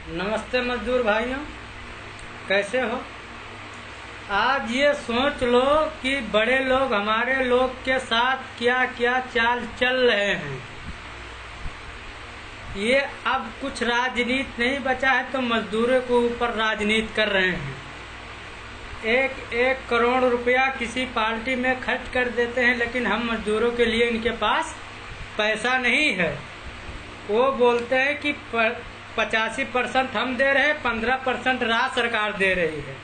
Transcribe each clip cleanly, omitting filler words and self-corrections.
नमस्ते मजदूर भाइयों, कैसे हो। आज ये सोच लो कि बड़े लोग हमारे लोग के साथ क्या क्या चाल चल रहे हैं। ये अब कुछ राजनीति नहीं बचा है तो मजदूरों के ऊपर राजनीति कर रहे हैं। एक एक करोड़ रुपया किसी पार्टी में खर्च कर देते हैं, लेकिन हम मजदूरों के लिए इनके पास पैसा नहीं है। वो बोलते हैं कि 85% हम दे रहे हैं, 15% राज्य सरकार दे रही है।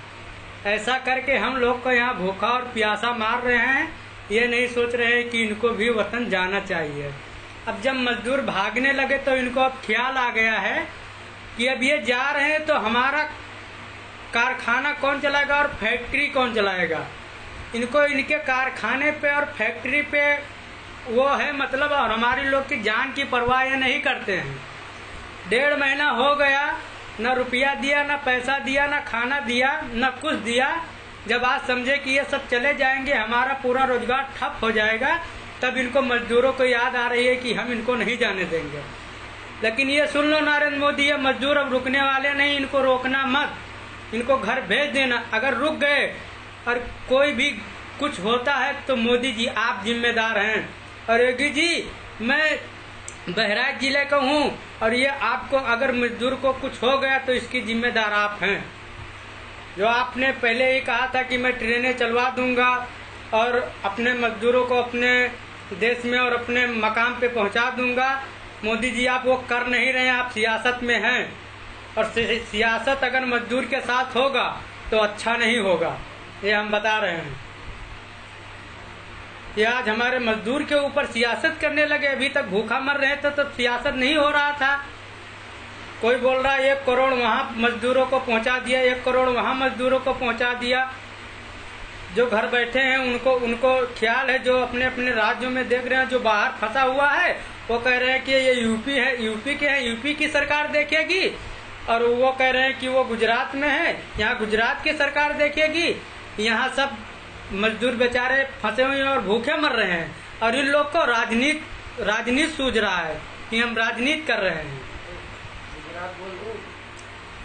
ऐसा करके हम लोग को यहाँ भूखा और प्यासा मार रहे हैं। ये नहीं सोच रहे हैं कि इनको भी वतन जाना चाहिए। अब जब मजदूर भागने लगे तो इनको अब ख्याल आ गया है कि अब ये जा रहे हैं तो हमारा कारखाना कौन चलाएगा और फैक्ट्री कौन चलाएगा। इनको इनके कारखाने पे और फैक्ट्री पे वो है मतलब, और हमारे लोग की जान की परवाह ये नहीं करते हैं। 1.5 महीना हो गया, न रुपया दिया, न पैसा दिया, न खाना दिया, न कुछ दिया। जब आज समझे कि ये सब चले जाएंगे, हमारा पूरा रोजगार ठप हो जाएगा, तब इनको मजदूरों को याद आ रही है कि हम इनको नहीं जाने देंगे। लेकिन ये सुन लो नरेंद्र मोदी, ये मजदूर अब रुकने वाले नहीं। इनको रोकना मत, इनको घर भेज देना। अगर रुक गए और कोई भी कुछ होता है तो मोदी जी आप जिम्मेदार हैं। और योगी जी, मैं बहराइच जिले का हूँ और ये आपको अगर मजदूर को कुछ हो गया तो इसकी जिम्मेदार आप हैं। जो आपने पहले ही कहा था कि मैं ट्रेनें चलवा दूंगा और अपने मजदूरों को अपने देश में और अपने मकाम पे पहुंचा दूंगा, मोदी जी आप वो कर नहीं रहे हैं। आप सियासत में हैं और सियासत अगर मजदूर के साथ होगा तो अच्छा नहीं होगा, ये हम बता रहे हैं। ये आज हमारे मजदूर के ऊपर सियासत करने लगे। अभी तक भूखा मर रहे थे तो सियासत नहीं हो रहा था। कोई बोल रहा है 1 करोड़ वहाँ मजदूरों को पहुँचा दिया, 1 करोड़ वहाँ मजदूरों को पहुँचा दिया। जो घर बैठे हैं उनको ख्याल है, जो अपने अपने राज्यों में देख रहे हैं। जो बाहर फंसा हुआ है वो कह रहे हैं कि ये यूपी है, यूपी के हैं, यूपी की सरकार देखेगी। और वो कह रहे हैं कि वो गुजरात में है, यहाँ गुजरात की सरकार देखेगी। यहाँ सब मजदूर बेचारे फंसे हुए हैं और भूखे मर रहे हैं। और इन लोग को राजनीति सूझ रहा है कि हम राजनीति कर रहे हैं।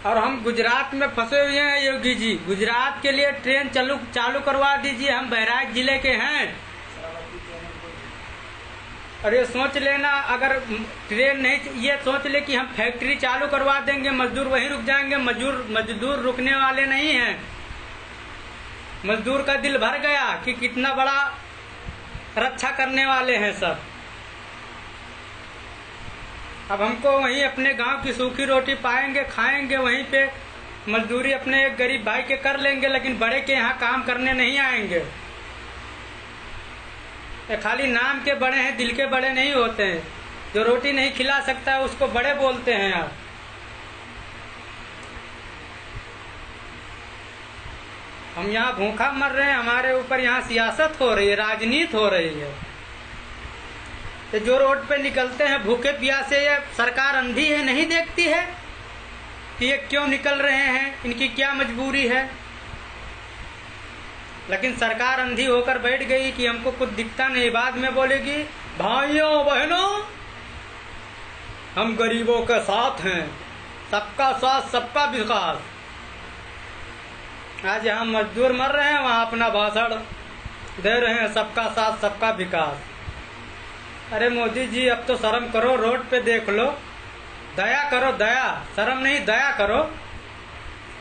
और हम गुजरात में फंसे हुए हैं। योगी जी, गुजरात के लिए ट्रेन चालू करवा दीजिए। हम बहराइच जिले के हैं। और ये सोच लेना, अगर ट्रेन नहीं, ये सोच ले कि हम फैक्ट्री चालू करवा देंगे, मजदूर वहीं रुक जाएंगे। मजदूर रुकने वाले नहीं हैं। मजदूर का दिल भर गया कि कितना बड़ा रक्षा करने वाले हैं सब। अब हमको वहीं अपने गांव की सूखी रोटी पाएंगे, खाएंगे, वहीं पे मजदूरी अपने एक गरीब भाई के कर लेंगे, लेकिन बड़े के यहाँ काम करने नहीं आएंगे। ये खाली नाम के बड़े हैं, दिल के बड़े नहीं होते हैं। जो रोटी नहीं खिला सकता है उसको बड़े बोलते हैं आप। हम यहाँ भूखा मर रहे हैं, हमारे ऊपर यहाँ सियासत हो रही है, राजनीति हो रही है। तो जो रोड पे निकलते हैं भूखे प्यासे, ये सरकार अंधी है, नहीं देखती है कि ये क्यों निकल रहे हैं, इनकी क्या मजबूरी है। लेकिन सरकार अंधी होकर बैठ गई कि हमको कुछ दिखता नहीं। बाद में बोलेगी भाइयों बहनों, हम गरीबों के साथ हैं, सबका साथ सबका विकास। आज यहाँ मजदूर मर रहे हैं, वहाँ अपना भाषण दे रहे हैं सबका साथ सबका विकास। अरे मोदी जी, अब तो शर्म करो, रोड पे देख लो, दया करो, दया, शर्म नहीं, दया करो।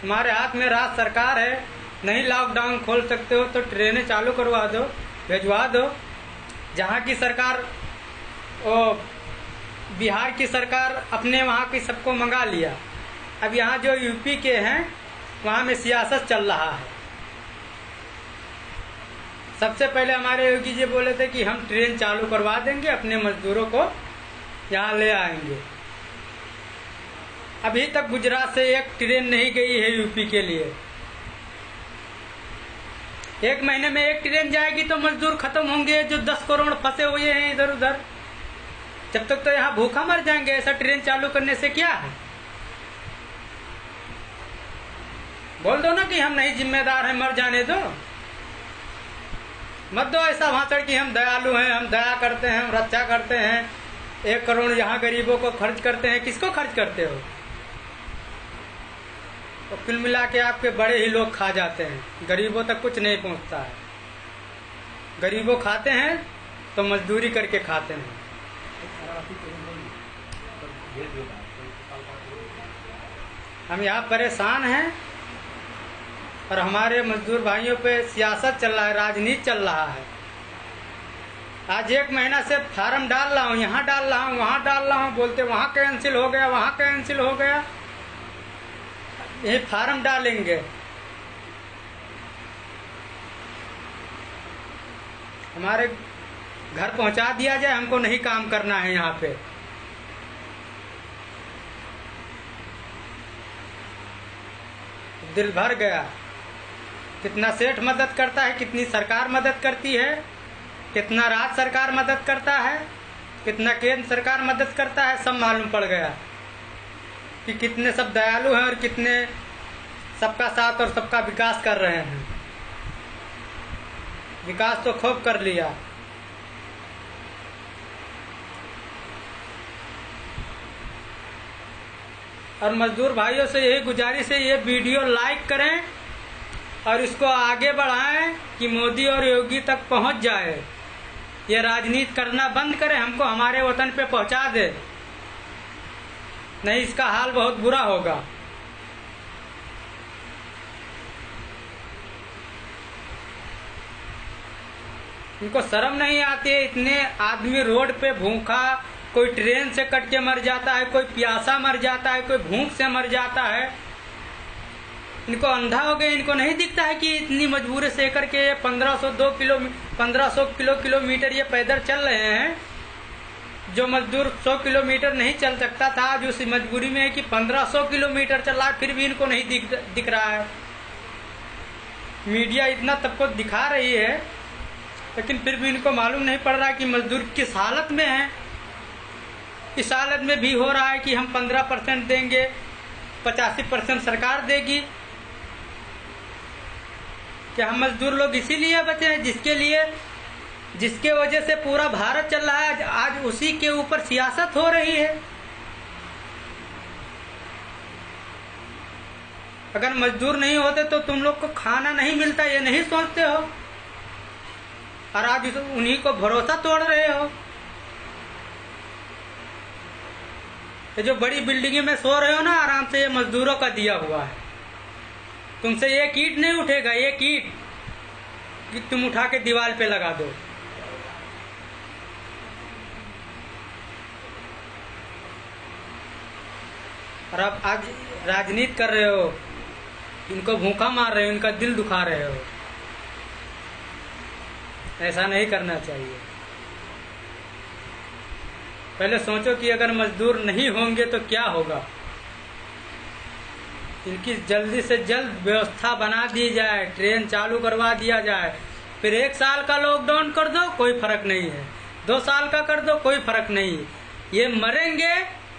हमारे हाथ में राज्य सरकार है, नहीं लॉकडाउन खोल सकते हो तो ट्रेनें चालू करवा दो, भिजवा दो। जहाँ की सरकार, बिहार की सरकार अपने वहाँ की सबको मंगा लिया। अब यहाँ जो यूपी के हैं वहाँ में सियासत चल रहा है। सबसे पहले हमारे योगी जी बोले थे कि हम ट्रेन चालू करवा देंगे, अपने मजदूरों को यहाँ ले आएंगे। अभी तक गुजरात से एक ट्रेन नहीं गई है यूपी के लिए। 1 महीने में एक ट्रेन जाएगी तो मजदूर खत्म होंगे, जो 10 करोड़ फंसे हुए हैं इधर उधर। जब तक तो यहाँ भूखा मर जाएंगे। ऐसा ट्रेन चालू करने से क्या है। बोल दो ना कि हम नहीं जिम्मेदार हैं, मर जाने दो। मत दो ऐसा भाषण कि हम दयालु हैं, हम दया करते हैं, हम रक्षा करते हैं। 1 करोड़ यहाँ गरीबों को खर्च करते हैं। किसको खर्च करते हो? और कुल मिला के आपके बड़े ही लोग खा जाते हैं, गरीबों तक कुछ नहीं पहुंचता है। गरीबों खाते हैं तो मजदूरी करके खाते हैं। हम यहाँ परेशान हैं और हमारे मजदूर भाइयों पे सियासत चल रहा है, राजनीति चल रहा है। आज 1 महीना से फार्म डाल रहा हूँ, यहाँ डाल रहा हूँ, वहाँ डाल रहा हूँ, बोलते वहाँ कैंसिल हो गया, वहाँ कैंसिल हो गया। यही फार्म डालेंगे। हमारे घर पहुँचा दिया जाए, हमको नहीं काम करना है यहाँ पे। दिल भर गया। कितना सेठ मदद करता है, कितनी सरकार मदद करती है, कितना राज्य सरकार मदद करता है, कितना केंद्र सरकार मदद करता है, सब मालूम पड़ गया कि कितने सब दयालु हैं और कितने सबका साथ और सबका विकास कर रहे हैं। विकास तो खूब कर लिया। और मजदूर भाइयों से यही गुजारिश है, ये वीडियो लाइक करें और इसको आगे बढ़ाएं कि मोदी और योगी तक पहुंच जाए। ये राजनीति करना बंद करें, हमको हमारे वतन पे पहुंचा दे, नहीं इसका हाल बहुत बुरा होगा। इनको शर्म नहीं आती है। इतने आदमी रोड पे भूखा, कोई ट्रेन से कट के मर जाता है, कोई प्यासा मर जाता है, कोई भूख से मर जाता है। इनको अंधा हो गए, इनको नहीं दिखता है कि इतनी मजबूरी से करके 1500 किलोमीटर ये पैदल चल रहे हैं। जो मजदूर 100 किलोमीटर नहीं चल सकता था, आज उस मजबूरी में है कि 1500 किलोमीटर चल रहा है, फिर भी इनको नहीं दिख रहा है। मीडिया इतना सबको दिखा रही है, लेकिन फिर भी इनको मालूम नहीं पड़ रहा कि मजदूर किस हालत में है। इस हालत में भी हो रहा है कि हम 15% देंगे, 85% सरकार देगी। क्या हम मजदूर लोग इसीलिए बचे हैं जिसके वजह से पूरा भारत चल रहा है? आज उसी के ऊपर सियासत हो रही है। अगर मजदूर नहीं होते तो तुम लोग को खाना नहीं मिलता, ये नहीं सोचते हो? और आज उन्हीं को भरोसा तोड़ रहे हो। ये जो बड़ी बिल्डिंगों में सो रहे हो ना आराम से, ये मजदूरों का दिया हुआ है। तुमसे ये ईंट नहीं उठेगा, ये ईंट कि तुम उठा के दीवार पे लगा दो। और अब आज राजनीति कर रहे हो, इनको भूखा मार रहे हो, इनका दिल दुखा रहे हो। ऐसा नहीं करना चाहिए। पहले सोचो कि अगर मजदूर नहीं होंगे तो क्या होगा। इनकी जल्दी से जल्द व्यवस्था बना दी जाए, ट्रेन चालू करवा दिया जाए। फिर 1 साल का लॉकडाउन कर दो, कोई फर्क नहीं है। 2 साल का कर दो, कोई फर्क नहीं है। ये मरेंगे,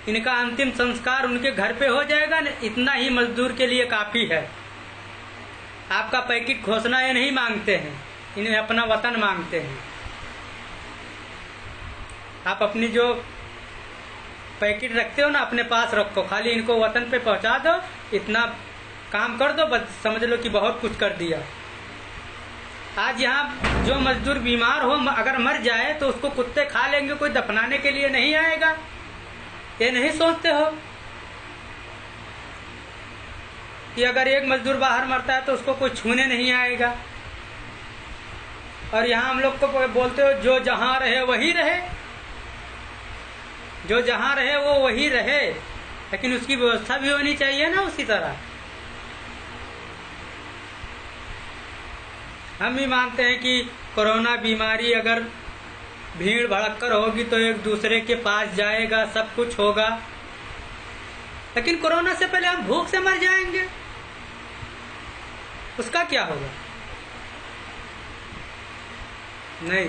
इनका अंतिम संस्कार उनके घर पे हो जाएगा, इतना ही मजदूर के लिए काफी है। आपका पैकेट घोषणा ये नहीं मांगते हैं, इन्हें अपना वतन मांगते हैं। आप अपनी जो पैकेट रखते हो ना अपने पास रखो, खाली इनको वतन पे पहुंचा दो, इतना काम कर दो, बस समझ लो कि बहुत कुछ कर दिया। आज यहाँ जो मजदूर बीमार हो, अगर मर जाए तो उसको कुत्ते खा लेंगे, कोई दफनाने के लिए नहीं आएगा। ये नहीं सोचते हो कि अगर एक मजदूर बाहर मरता है तो उसको कोई छूने नहीं आएगा। और यहाँ हम लोग को बोलते हो जो जहाँ रहे वही रहे, जो जहाँ रहे वो वही रहे, लेकिन उसकी व्यवस्था भी होनी चाहिए ना उसी तरह। हम भी मानते हैं कि कोरोना बीमारी अगर भीड़ भड़ककर होगी तो एक दूसरे के पास जाएगा, सब कुछ होगा, लेकिन कोरोना से पहले हम भूख से मर जाएंगे, उसका क्या होगा? नहीं,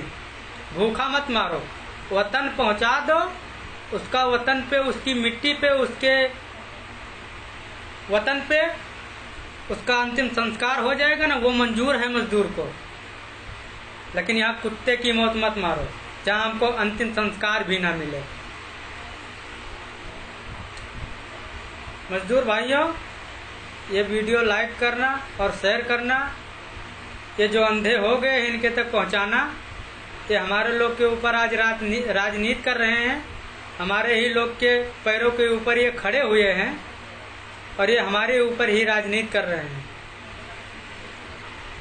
भूखा मत मारो, वतन पहुंचा दो, उसका वतन पे, उसकी मिट्टी पे, उसके वतन पे उसका अंतिम संस्कार हो जाएगा ना, वो मंजूर है मजदूर को। लेकिन यहाँ कुत्ते की मौत मत मारो जहाँ हमको अंतिम संस्कार भी ना मिले। मजदूर भाइयों, ये वीडियो लाइक करना और शेयर करना। ये जो अंधे हो गए इनके तक पहुंचाना। ये हमारे लोग के ऊपर आज राजनीति कर रहे हैं। हमारे ही लोग के पैरों के ऊपर ये खड़े हुए हैं और ये हमारे ऊपर ही राजनीति कर रहे हैं।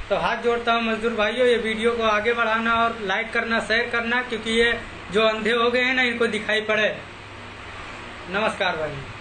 तो हाथ जोड़ता हूँ मजदूर भाइयों, ये वीडियो को आगे बढ़ाना और लाइक करना, शेयर करना, क्योंकि ये जो अंधे हो गए हैं ना इनको दिखाई पड़े। नमस्कार भाई।